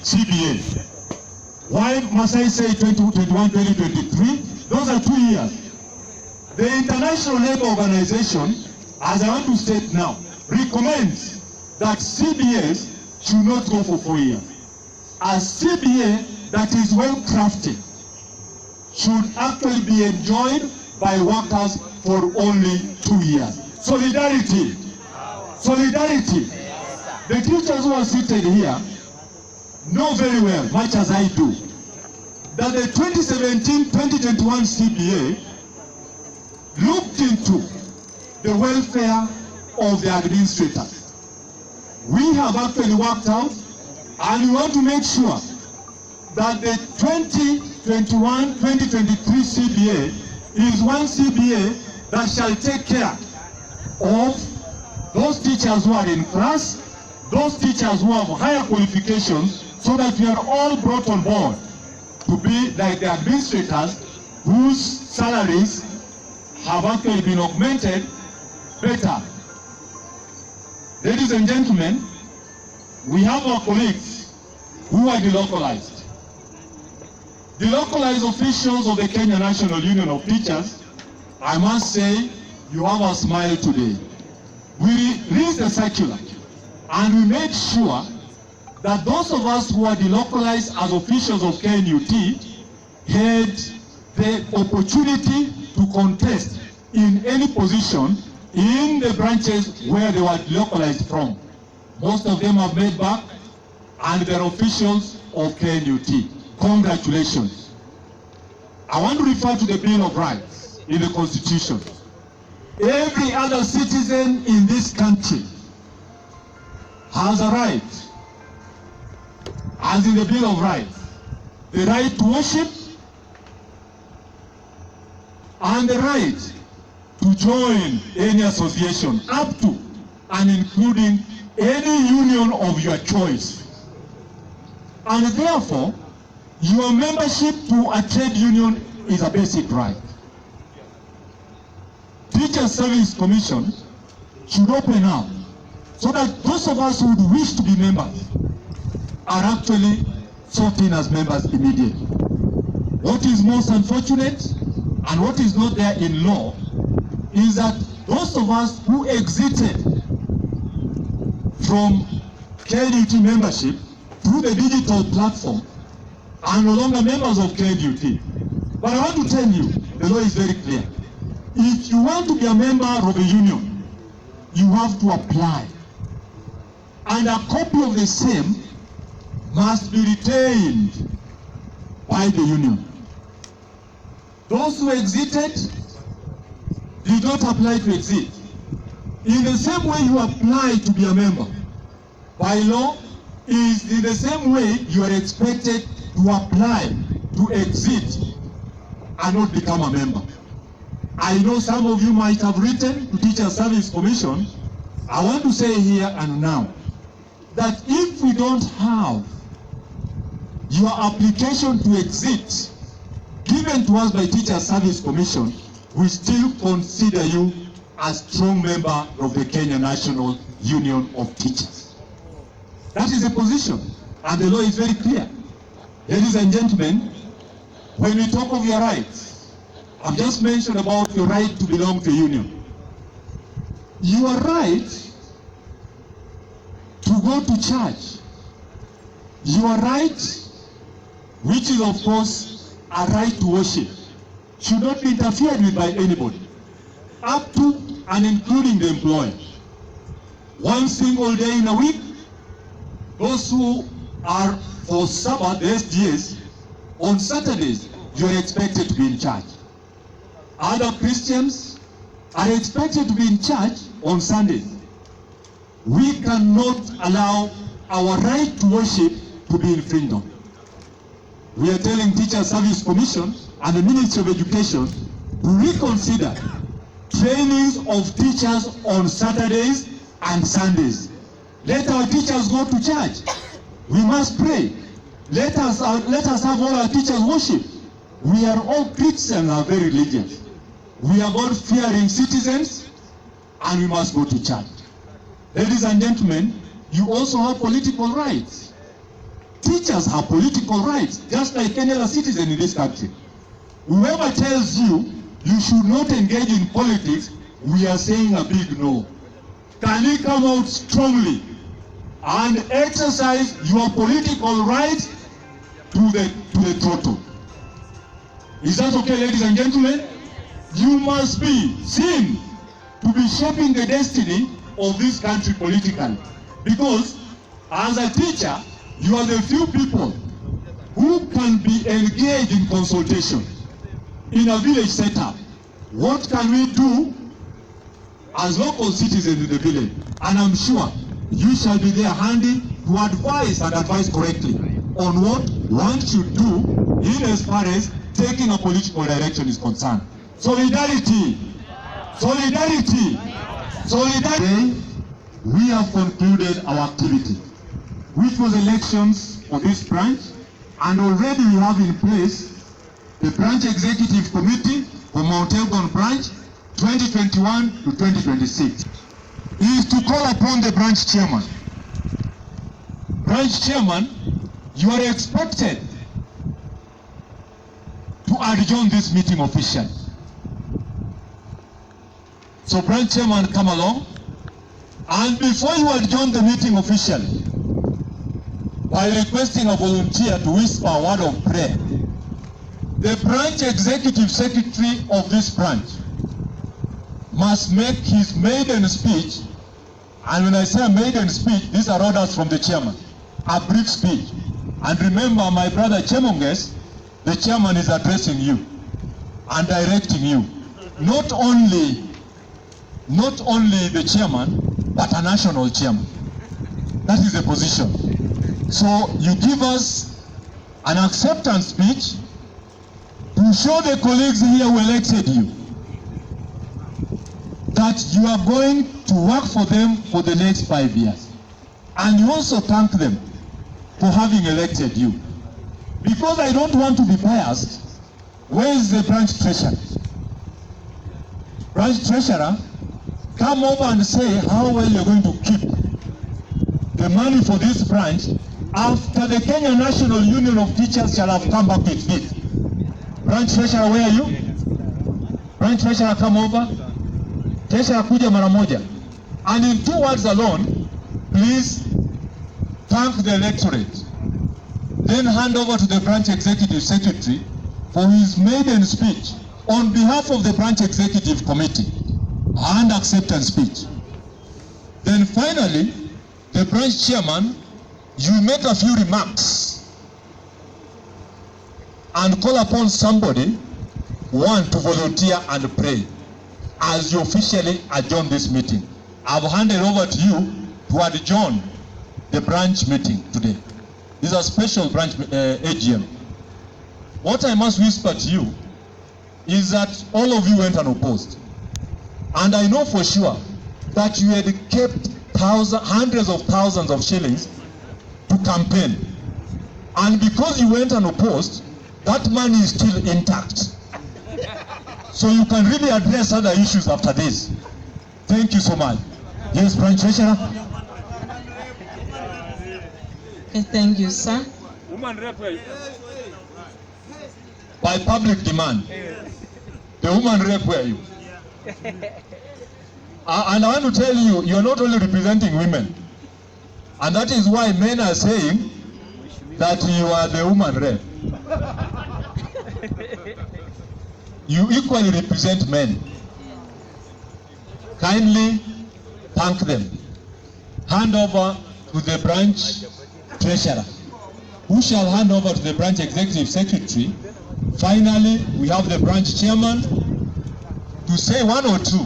CBA. Why must I say 2021, 2023? Those are 2 years. The International Labour Organization, as I want to state now, recommends that CBAs should not go for 4 years. A CBA that is well crafted should actually be enjoyed by workers for only 2 years. Solidarity. Solidarity. The teachers who are seated here know very well, much as I do, that the 2017-2021 CBA looked into the welfare of the administrators. We have actually worked out, and we want to make sure that the 2021-2023 CBA is one CBA that shall take care of those teachers who are in class, those teachers who have higher qualifications, so that we are all brought on board to be like the administrators whose salaries have actually been augmented better. Ladies and gentlemen, we have our colleagues who are delocalized. Delocalized officials of the Kenya National Union of Teachers, I must say, you have a smile today. We released a circular and we made sure that those of us who are delocalized as officials of KNUT had the opportunity to contest in any position in the branches where they were delocalized from. Most of them have made back and they're officials of KNUT. Congratulations. I want to refer to the Bill of Rights in the Constitution. Every other citizen in this country has a right, as in the Bill of Rights, the right to worship and the right to join any association, up to and including any union of your choice. And therefore, your membership to a trade union is a basic right. Teacher Service Commission should open up so that those of us who would wish to be members are actually sought in as members immediately. What is most unfortunate and what is not there in law is that those of us who exited from KNUT membership through the digital platform are no longer members of KNUT. But I want to tell you, the law is very clear. If you want to be a member of a union, you have to apply. And a copy of the same must be retained by the union. Those who exited did not apply to exit. In the same way you apply to be a member, by law, is in the same way you are expected to apply to exit and not become a member. I know some of you might have written to Teacher Service Commission. I want to say here and now that if we don't have your application to exit given to us by Teacher Service Commission, we still consider you a strong member of the Kenya National Union of Teachers. That is the position, and the law is very clear. Ladies and gentlemen, when we talk of your rights, I've just mentioned about your right to belong to a union. Your right to go to church, your right, which is of course a right to worship, should not be interfered with by anybody, up to and including the employer. One single day in a week, those who are for Sabbath, the SDAs, on Saturdays, you are expected to be in church. Other Christians are expected to be in church on Sundays. We cannot allow our right to worship to be infringed on. We are telling Teacher Service Commission and the Ministry of Education to reconsider trainings of teachers on Saturdays and Sundays. Let our teachers go to church. We must pray. Let us have all our teachers worship. We are all Christians, are very religious. We are God-fearing citizens, and we must go to church. Ladies and gentlemen, you also have political rights. Teachers teachers have political rights, just like any other citizen in this country. Whoever tells you you should not engage in politics, we are saying a big no. Can you come out strongly and exercise your political rights to the throttle? Is that okay, ladies and gentlemen? You must be seen to be shaping the destiny of this country politically. Because as a teacher, you are the few people who can be engaged in consultation in a village setup. What can we do as local citizens in the village? And I'm sure you shall be there handy to advise and advise correctly on what one should do in as far as taking a political direction is concerned. Solidarity! Solidarity! Solidarity! We have concluded our activity, which was elections for this branch, and already we have in place the branch executive committee for Mount Elgon branch 2021 to 2026. Is to call upon the branch chairman. Branch chairman, you are expected to adjourn this meeting officially. So branch chairman, come along. And before you adjourn the meeting officially, by requesting a volunteer to whisper a word of prayer, the branch executive secretary of this branch must make his maiden speech. And when I say a maiden speech, these are orders from the chairman. A brief speech. And remember, my brother Chemonges, the chairman is addressing you and directing you. Not only the chairman, but a national chairman. That is the position. So you give us an acceptance speech to show the colleagues here who elected you that you are going to work for them for the next 5 years. And you also thank them for having elected you. Because I don't want to be biased, where is the branch treasurer? Branch treasurer, come over and say how well you're going to keep the money for this branch after the Kenya National Union of Teachers shall have come back with it. Branch treasurer, where are you? Branch treasurer, come over. Treasurer, kuja mara moja. And in 2 words alone, please thank the electorate. Then hand over to the branch executive secretary for his maiden speech on behalf of the branch executive committee and acceptance speech. Then finally, the branch chairman, you make a few remarks and call upon somebody, one, to volunteer and pray as you officially adjourn this meeting. I've handed over to you to adjourn the branch meeting today. This is a special branch AGM. What I must whisper to you is that all of you went unopposed. And I know for sure that you had kept hundreds of thousands of shillings to campaign. And because you went unopposed, that money is still intact. So you can really address other issues after this. Thank you so much. Yes, branch treasurer. Thank you, sir. By public demand, the woman rep, where are you? And I want to tell you, you are not only representing women. And that is why men are saying that you are the woman rep. You equally represent men. Kindly thank them. Hand over to the branch treasurer, who shall hand over to the branch executive secretary. Finally, we have the branch chairman to say one or two,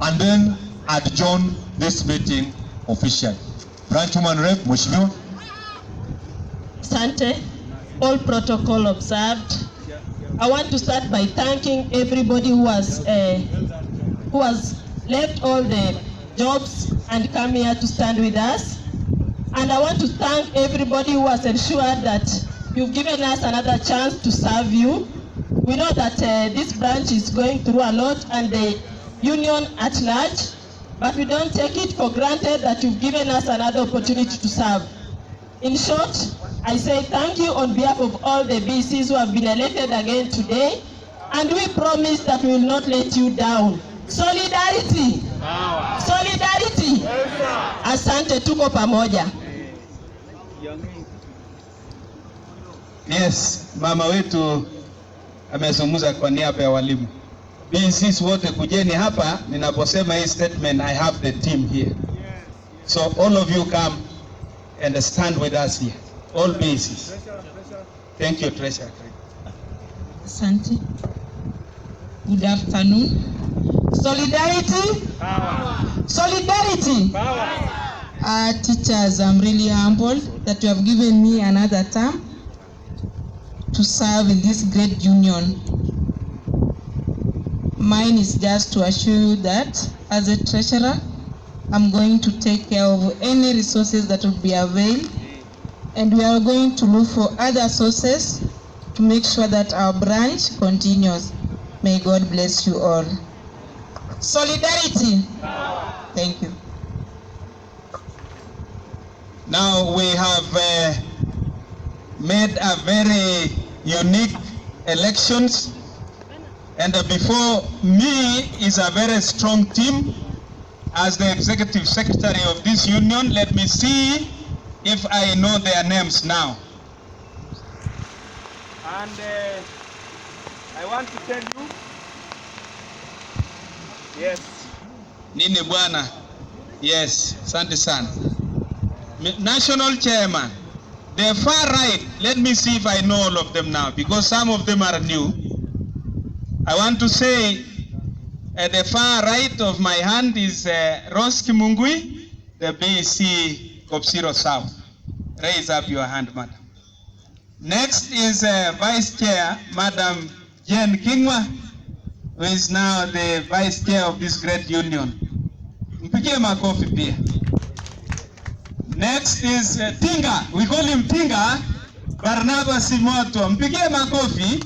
and then adjourn this meeting officially. Branch woman rep, Mheshimiwa. Asante. All protocol observed. I want to start by thanking everybody who has left all the jobs and come here to stand with us. And I want to thank everybody who has ensured that you've given us another chance to serve you. We know that this branch is going through a lot, and the union at large, but we don't take it for granted that you've given us another opportunity to serve. In short, I say thank you on behalf of all the BCs who have been elected again today, and we promise that we will not let you down. Solidarity. Solidarity. Asante, tuko pamoja. Yes, mama wetu amezungumza kwa niaba ya walimu. BCs wote kujeni hapa, ninaposema hii statement, I have the team here. So all of you come and stand with us here. All BCs. Thank you, Treasurer. Asante. Good afternoon. Solidarity. Power. Solidarity. Power. Teachers, I'm really humbled that you have given me another term to serve in this great union. Mine is just to assure you that as a treasurer, I'm going to take care of any resources that will be available, and we are going to look for other sources to make sure that our branch continues. May God bless you all. Solidarity. Thank you. Now we have made a very unique elections, and before me is a very strong team. As the executive secretary of this union, let me see if I know their names now. And I want to tell you, yes, Nini Bwana, yes, asante sana. National chairman, the far right, let me see if I know all of them now, because some of them are new. I want to say, at the far right of my hand is Rose Kimungui, the BC Kopsiro South. Raise up your hand, madam. Next is Vice Chair, Madam Jen Kingwa, who is now the Vice Chair of this great union. Mpigie makofi pia. Next is Tinga, we call him Tinga, Barnabas Simoto. Mpigie makofi.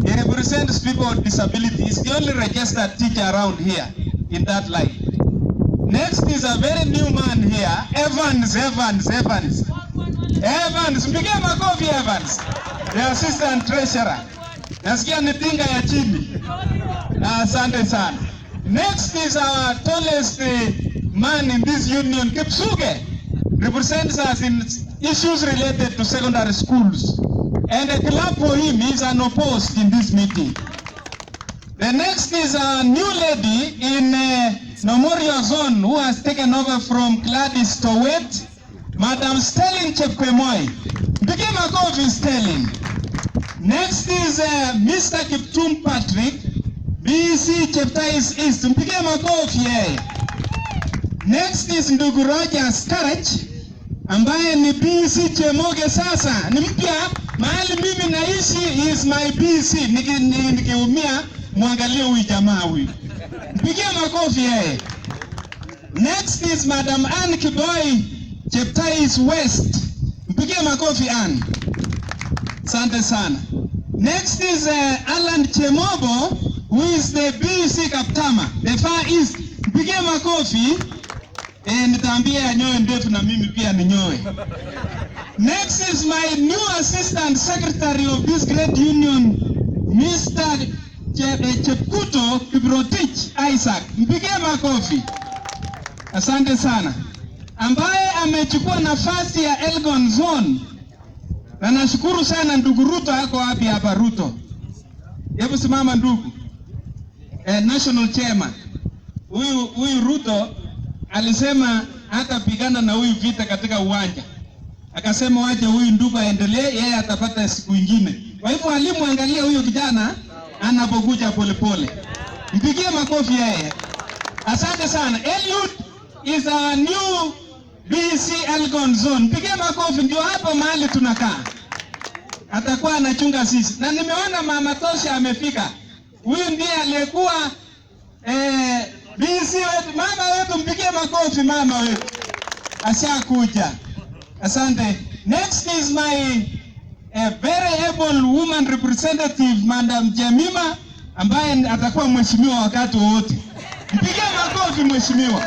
He represents people with disabilities. He's the only registered teacher around here in that line. Next is a very new man here, Evans. Mpigie makofi Evans, the assistant treasurer. Nasikia ni Tinga ya chini. Asante sana. Next is our tallest man in this union, Kipsuge, represents us in issues related to secondary schools. And a clap for him, he's unopposed in this meeting. The next is a new lady in Nomorio Zone who has taken over from Gladys Towet, Madam Sterling Chepkemoi. Begin makofi Sterling. Next is Mr. Kiptum Patrick, BC Cheptais East. Begin makofi. Next is Ndugu Rogers Karach, ambaye ni BC Chemoge sasa. Ni mpya. Mahali mimi naishi is my BC. Nikiumia muangalie huyu jamaa huyu. Mpigie makofi yeye. Next is Madam Ann Kiboi, Cheptais West. Mpigie makofi Ann. Asante sana. Next is Alan Chemobo, who is the BC Kaptama, the Far East. Mpigie makofi. Nitaambia anyoe ndefu na mimi pia ninyoe. Next is my new assistant secretary of this great union, Mr. Chepkuto Kiprotich Isaac. Mpigie makofi. Asante sana. Ambaye amechukua nafasi ya Elgon Zone. Na nashukuru sana ndugu Ruto. Yako wapi hapa Ruto? Hebu simama ndugu. National chairman. Huyu Ruto alisema hata pigana na huyu vita katika uwanja. Akasema waje huyu ndugu aendelee, yeye atapata siku nyingine. Kwa hivyo walimu, angalia huyu kijana anapokuja polepole. Mpigie makofi yeye. Asante sana. Eliud is our new BC Elgon Zone. Mpigie makofi, ndio hapo mahali tunakaa. Atakuwa anachunga sisi. Na nimeona Mama Tosha amefika. Huyu ndiye aliyekuwa BC wetu. Mama wetu, mpigie makofi mama wetu. Ashakuja. Asante. Next is my very able woman representative, Madam Jemima, ambaye atakuwa mheshimiwa wakati wote. Mpigie makofi mheshimiwa.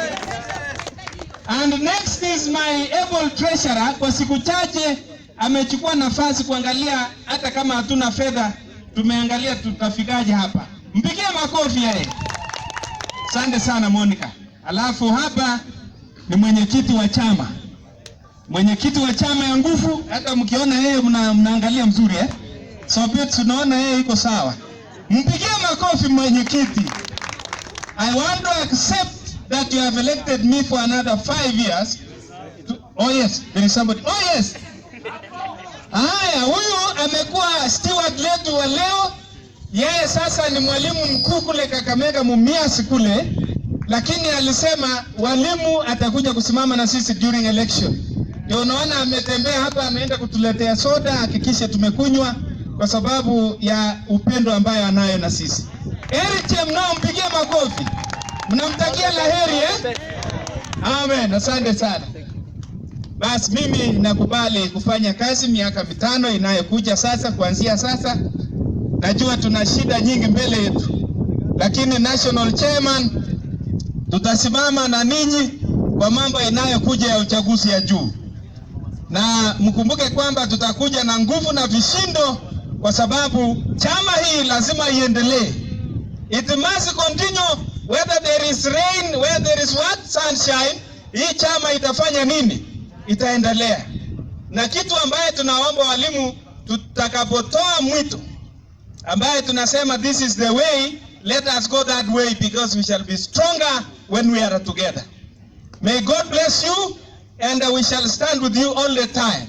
And next is my able treasurer, kwa siku chache amechukua nafasi kuangalia hata kama hatuna fedha, tumeangalia tutafikaje hapa. Mpigie makofi yeye. Asante sana Monica. Alafu hapa ni mwenyekiti wa chama. Mwenyekiti wa chama ya nguvu, hata mkiona yeye mnaangalia mzuri So bet tunaona yeye iko sawa. Mpigie makofi mwenyekiti. I want to accept that you have elected me for another 5 years. Oh yes, there is somebody. Oh yes. Haya, huyu amekuwa steward letu wa leo. Yeye sasa ni mwalimu mkuu kule Kakamega Mumias kule, lakini alisema walimu atakuja kusimama na sisi during election. Ndio unaona ametembea hapa, ameenda kutuletea soda, hakikisha tumekunywa kwa sababu ya upendo ambayo anayo na sisi. Heri Chemnao, mpigie makofi. Mnamtakia laheri Amen, asante sana. Basi mimi nakubali kufanya kazi miaka 5 inayokuja sasa. Kuanzia sasa najua tuna shida nyingi mbele yetu, lakini national chairman tutasimama na ninyi kwa mambo inayokuja ya uchaguzi ya juu, na mkumbuke kwamba tutakuja na nguvu na vishindo, kwa sababu chama hii lazima iendelee. It must continue whether there is rain, whether there is what sunshine. Hii chama itafanya nini? Itaendelea. Na kitu ambaye tunaomba walimu, tutakapotoa mwito ambaye tunasema this is the way, let us go that way, because we shall be stronger when we are together. May God bless you, and we shall stand with you all the time.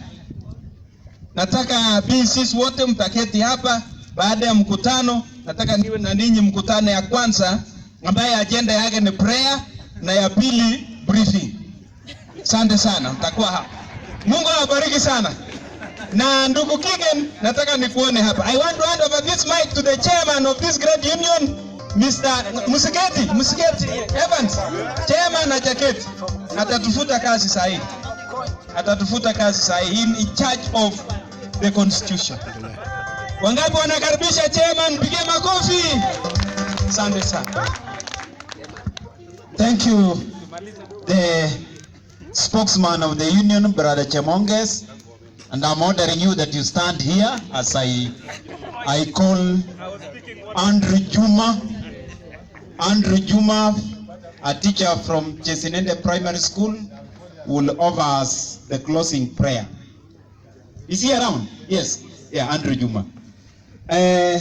Nataka PCs wote mtaketi hapa baada ya mkutano. Nataka niwe na ninyi mkutano ya kwanza ambaye agenda yake ni prayer, na ya pili briefing. Asante sana, mtakuwa hapa. Mungu awabariki sana. Na ndugu Kigen, nataka nikuone hapa. I want to hand over this mic to the chairman of this great union, Mr. Musiketi Evans. Chairman na Jaketi. Atatufuta kazi sahihi. Atatufuta kazi sahihi in charge of the constitution. Wangapi wanakaribisha chairman? Pigie makofi. Asante sana. Thank you, the spokesman of the union, Brother Chemonges, and I'm ordering you that you stand here as I call Andrew Juma. Andrew Juma, a teacher from Chesinende Primary School, will offer us the closing prayer. Is he around? Yes. Yeah, Andrew Juma. I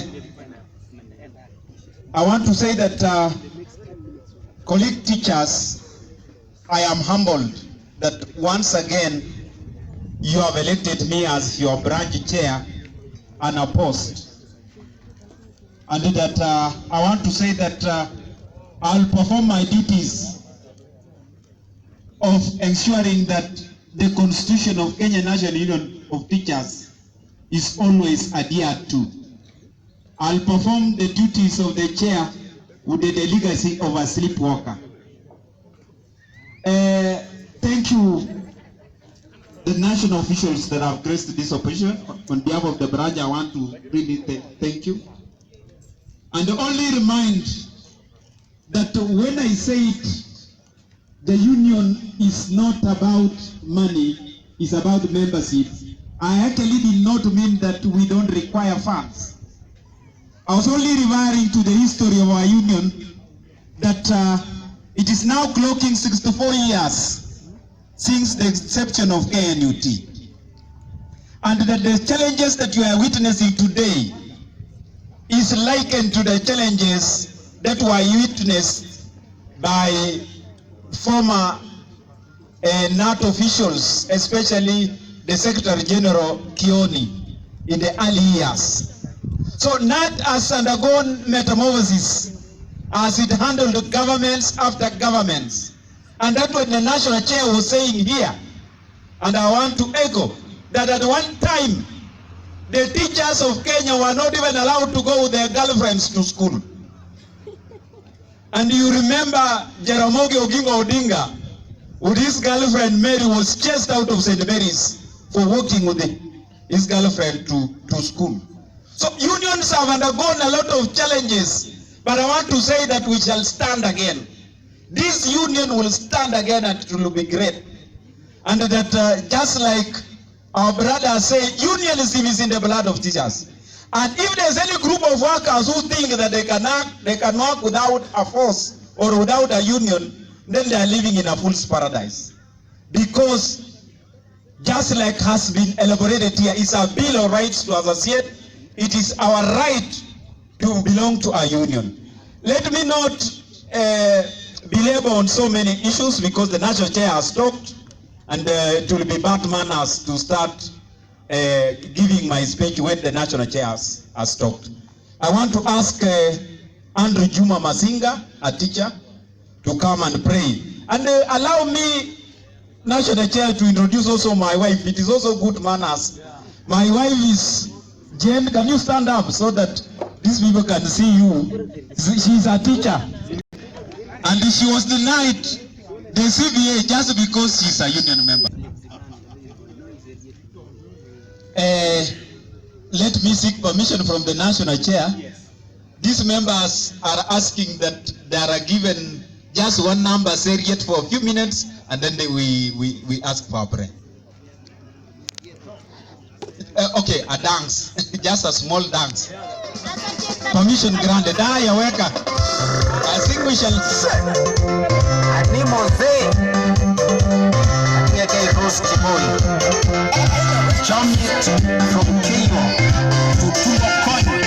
want to say that colleague teachers, I am humbled that once again you have elected me as your branch chair unopposed. And that I want to say that I'll perform my duties of ensuring that the Constitution of Kenya National Union of Teachers is always adhered to. I'll perform the duties of the chair with the legacy of a sleepwalker. Thank you, the national officials that have graced this occasion. On behalf of the branch, I want to really thank you. And only remind that when I say it, the union is not about money, it's about membership. I actually did not mean that we don't require funds. I was only referring to the history of our union, that it is now clocking 64 years since the inception of KNUT. And that the challenges that you are witnessing today is likened to the challenges that were witnessed by former NAT officials, especially the Secretary General Kioni, in the early years. So NAT has undergone metamorphosis as it handled governments after governments. And that's what the national chair was saying here. And I want to echo that at one time, the teachers of Kenya were not even allowed to go with their girlfriends to school. And you remember Jaramogi Oginga Odinga, with his girlfriend Mary, was chased out of St. Mary's for walking with his girlfriend to school. So unions have undergone a lot of challenges, but I want to say that we shall stand again. This union will stand again, and it will be great. And that just like Our brothers say unionism is in the blood of teachers. And if there's any group of workers who think that they can work without a force or without a union, then they are living in a fool's paradise. Because just like has been elaborated here, it's a bill of rights to associate. It is our right to belong to a union. Let me not belabor on so many issues because the national chair has talked, and it will be bad manners to start giving my speech when the national chair has talked. I want to ask Andrew Juma Masinga, a teacher, to come and pray. And allow me, national chair, to introduce also my wife. It is also good manners. My wife is Jane. Can you stand up so that these people can see you? She is a teacher. And she was denied the CBA just because she's a union member. Let me seek permission from the national chair. These members are asking that they are given just one number, say yet for a few minutes, and then we ask for a prayer. Okay, a dance, just a small dance. Permission granted. I think we shall. Jump from Kenya to Tumbakoni.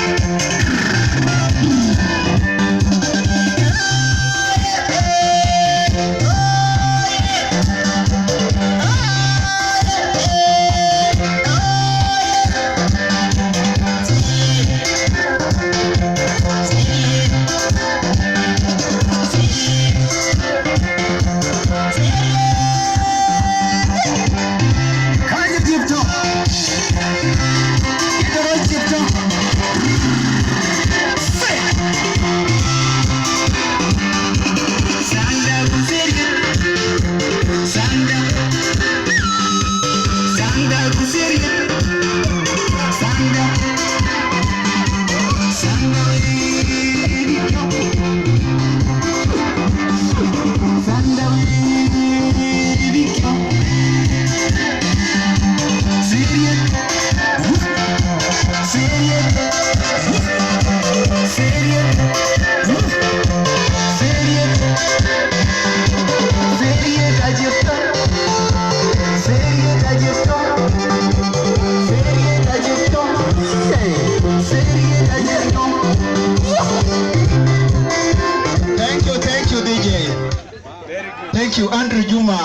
Thank you, Andrew Juma.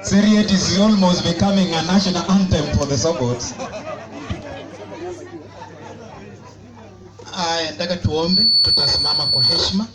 Seriet is almost becoming a national anthem for the Sobots. Nataka tuombe, tutasimama kwa heshima.